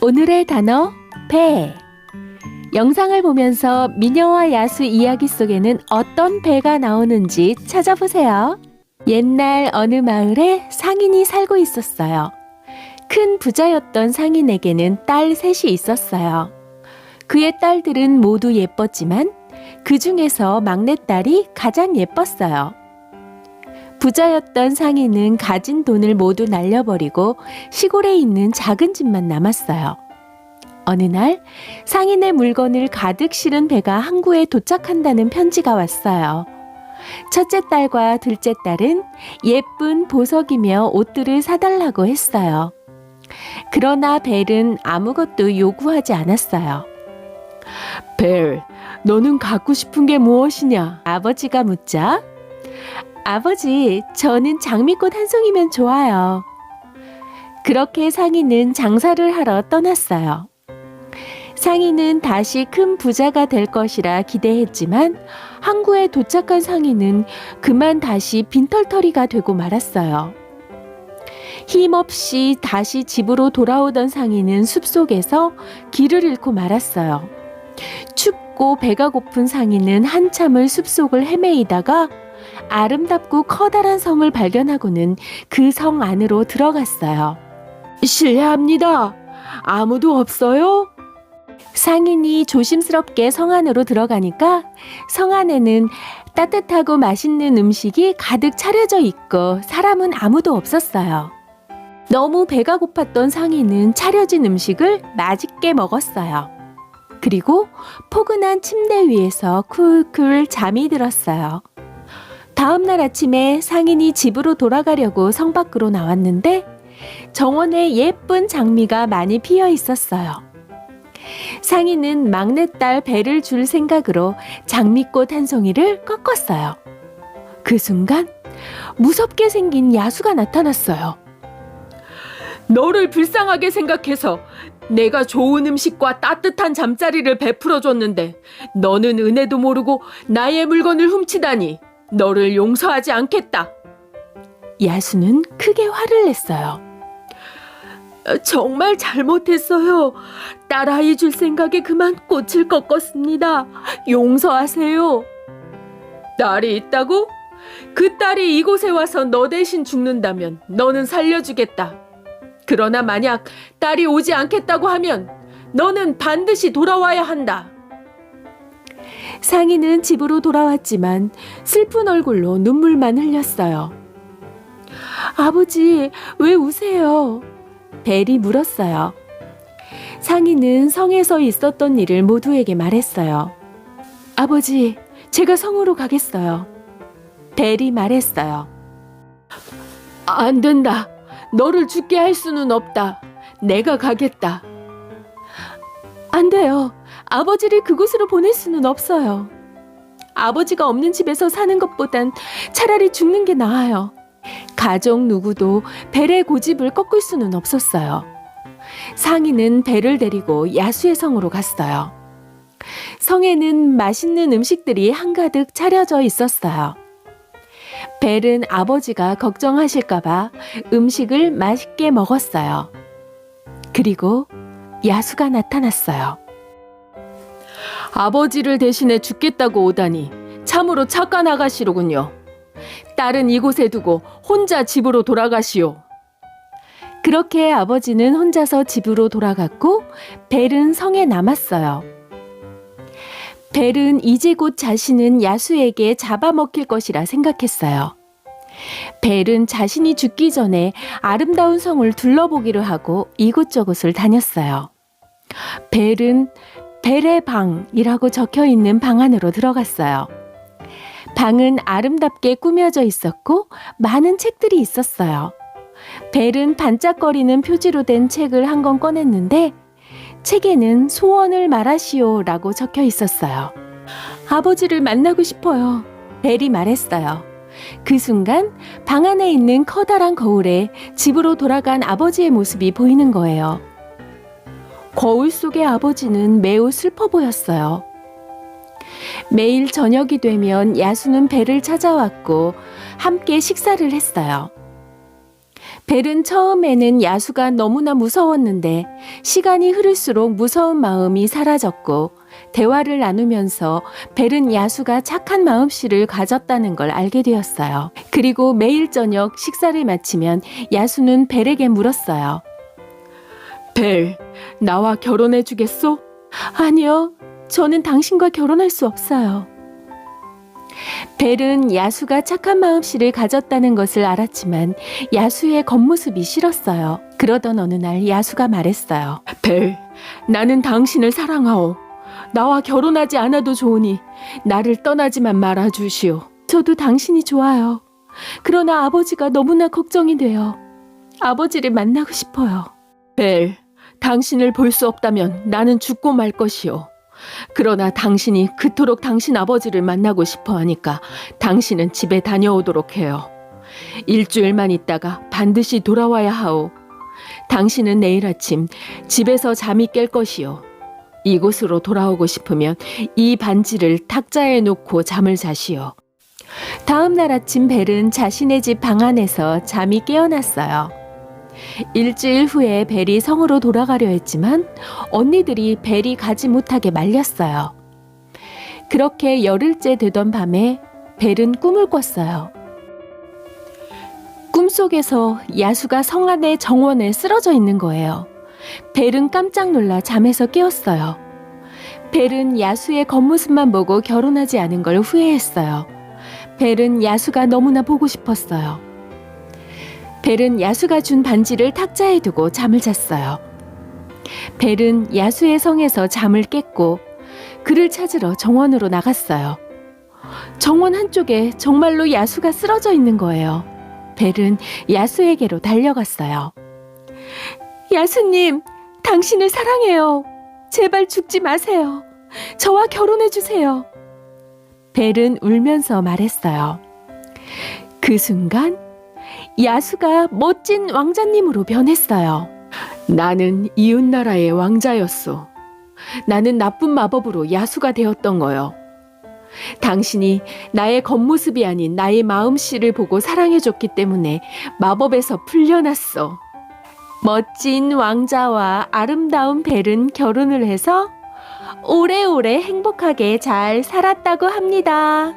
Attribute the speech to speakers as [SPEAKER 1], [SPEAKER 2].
[SPEAKER 1] 오늘의 단어 배. 영상을 보면서 미녀와 야수 이야기 속에는 어떤 배가 나오는지 찾아보세요. 옛날 어느 마을에 상인이 살고 있었어요. 큰 부자였던 상인에게는 딸 셋이 있었어요. 그의 딸들은 모두 예뻤지만 그 중에서 막내딸이 가장 예뻤어요. 부자였던 상인은 가진 돈을 모두 날려버리고 시골에 있는 작은 집만 남았어요. 어느 날 상인의 물건을 가득 실은 배가 항구에 도착한다는 편지가 왔어요. 첫째 딸과 둘째 딸은 예쁜 보석이며 옷들을 사달라고 했어요. 그러나 벨은 아무것도 요구하지 않았어요. 벨, 너는 갖고 싶은 게 무엇이냐? 아버지가 묻자, 아버지, 저는 장미꽃 한 송이면 좋아요. 그렇게 상인은 장사를 하러 떠났어요. 상인은 다시 큰 부자가 될 것이라 기대했지만 항구에 도착한 상인은 그만 다시 빈털터리가 되고 말았어요. 힘없이 다시 집으로 돌아오던 상인은 숲속에서 길을 잃고 말았어요. 춥고 배가 고픈 상인은 한참을 숲속을 헤매이다가 아름답고 커다란 성을 발견하고는 그 성 안으로 들어갔어요. 실례합니다. 아무도 없어요? 상인이 조심스럽게 성 안으로 들어가니까 성 안에는 따뜻하고 맛있는 음식이 가득 차려져 있고 사람은 아무도 없었어요. 너무 배가 고팠던 상인은 차려진 음식을 맛있게 먹었어요. 그리고 포근한 침대 위에서 쿨쿨 잠이 들었어요. 다음 날 아침에 상인이 집으로 돌아가려고 성 밖으로 나왔는데 정원에 예쁜 장미가 많이 피어 있었어요. 상인은 막내딸 벨을 줄 생각으로 장미꽃 한 송이를 꺾었어요. 그 순간 무섭게 생긴 야수가 나타났어요. 너를 불쌍하게 생각해서 내가 좋은 음식과 따뜻한 잠자리를 베풀어 줬는데 너는 은혜도 모르고 나의 물건을 훔치다니 너를 용서하지 않겠다. 야수는 크게 화를 냈어요. 정말 잘못했어요. 딸아이 줄 생각에 그만 꽃을 꺾었습니다. 용서하세요. 딸이 있다고? 그 딸이 이곳에 와서 너 대신 죽는다면 너는 살려주겠다. 그러나 만약 딸이 오지 않겠다고 하면 너는 반드시 돌아와야 한다. 상인은 집으로 돌아왔지만 슬픈 얼굴로 눈물만 흘렸어요. 아버지, 왜 우세요? 벨이 물었어요. 상인은 성에서 있었던 일을 모두에게 말했어요. 아버지, 제가 성으로 가겠어요. 벨이 말했어요. 안 된다. 너를 죽게 할 수는 없다. 내가 가겠다. 안 돼요. 아버지를 그곳으로 보낼 수는 없어요. 아버지가 없는 집에서 사는 것보단 차라리 죽는 게 나아요. 가족 누구도 벨의 고집을 꺾을 수는 없었어요. 상인은 벨을 데리고 야수의 성으로 갔어요. 성에는 맛있는 음식들이 한가득 차려져 있었어요. 벨은 아버지가 걱정하실까봐 음식을 맛있게 먹었어요. 그리고 야수가 나타났어요. 아버지를 대신해 죽겠다고 오다니 참으로 착한 아가씨로군요. 딸은 이곳에 두고 혼자 집으로 돌아가시오. 그렇게 아버지는 혼자서 집으로 돌아갔고 벨은 성에 남았어요. 벨은 이제 곧 자신은 야수에게 잡아먹힐 것이라 생각했어요. 벨은 자신이 죽기 전에 아름다운 성을 둘러보기로 하고 이곳저곳을 다녔어요. 벨은 벨의 방이라고 적혀 있는 방 안으로 들어갔어요. 방은 아름답게 꾸며져 있었고 많은 책들이 있었어요. 벨은 반짝거리는 표지로 된 책을 한 권 꺼냈는데 책에는 소원을 말하시오라고 적혀 있었어요. 아버지를 만나고 싶어요. 벨이 말했어요. 그 순간 방 안에 있는 커다란 거울에 집으로 돌아간 아버지의 모습이 보이는 거예요. 거울 속의 아버지는 매우 슬퍼 보였어요. 매일 저녁이 되면 야수는 벨을 찾아왔고 함께 식사를 했어요. 벨은 처음에는 야수가 너무나 무서웠는데 시간이 흐를수록 무서운 마음이 사라졌고 대화를 나누면서 벨은 야수가 착한 마음씨를 가졌다는 걸 알게 되었어요. 그리고 매일 저녁 식사를 마치면 야수는 벨에게 물었어요. 벨, 나와 결혼해 주겠소? 아니요, 저는 당신과 결혼할 수 없어요. 벨은 야수가 착한 마음씨를 가졌다는 것을 알았지만 야수의 겉모습이 싫었어요. 그러던 어느 날 야수가 말했어요. 벨, 나는 당신을 사랑하오. 나와 결혼하지 않아도 좋으니 나를 떠나지만 말아주시오. 저도 당신이 좋아요. 그러나 아버지가 너무나 걱정이 돼요. 아버지를 만나고 싶어요. 벨, 당신을 볼 수 없다면 나는 죽고 말 것이오. 그러나 당신이 그토록 당신 아버지를 만나고 싶어 하니까 당신은 집에 다녀오도록 해요. 일주일만 있다가 반드시 돌아와야 하오. 당신은 내일 아침 집에서 잠이 깰 것이요. 이곳으로 돌아오고 싶으면 이 반지를 탁자에 놓고 잠을 자시오. 다음 날 아침 벨은 자신의 집 방 안에서 잠이 깨어났어요. 일주일 후에 벨이 성으로 돌아가려 했지만 언니들이 벨이 가지 못하게 말렸어요. 그렇게 열흘째 되던 밤에 벨은 꿈을 꿨어요. 꿈속에서 야수가 성 안의 정원에 쓰러져 있는 거예요. 벨은 깜짝 놀라 잠에서 깨었어요. 벨은 야수의 겉모습만 보고 결혼하지 않은 걸 후회했어요. 벨은 야수가 너무나 보고 싶었어요. 벨은 야수가 준 반지를 탁자에 두고 잠을 잤어요. 벨은 야수의 성에서 잠을 깼고 그를 찾으러 정원으로 나갔어요. 정원 한쪽에 정말로 야수가 쓰러져 있는 거예요. 벨은 야수에게로 달려갔어요. 야수님, 당신을 사랑해요. 제발 죽지 마세요. 저와 결혼해 주세요. 벨은 울면서 말했어요. 그 순간 야수가 멋진 왕자님으로 변했어요. 나는 이웃나라의 왕자였소. 나는 나쁜 마법으로 야수가 되었던 거요. 당신이 나의 겉모습이 아닌 나의 마음씨를 보고 사랑해줬기 때문에 마법에서 풀려났어. 멋진 왕자와 아름다운 벨은 결혼을 해서 오래오래 행복하게 잘 살았다고 합니다.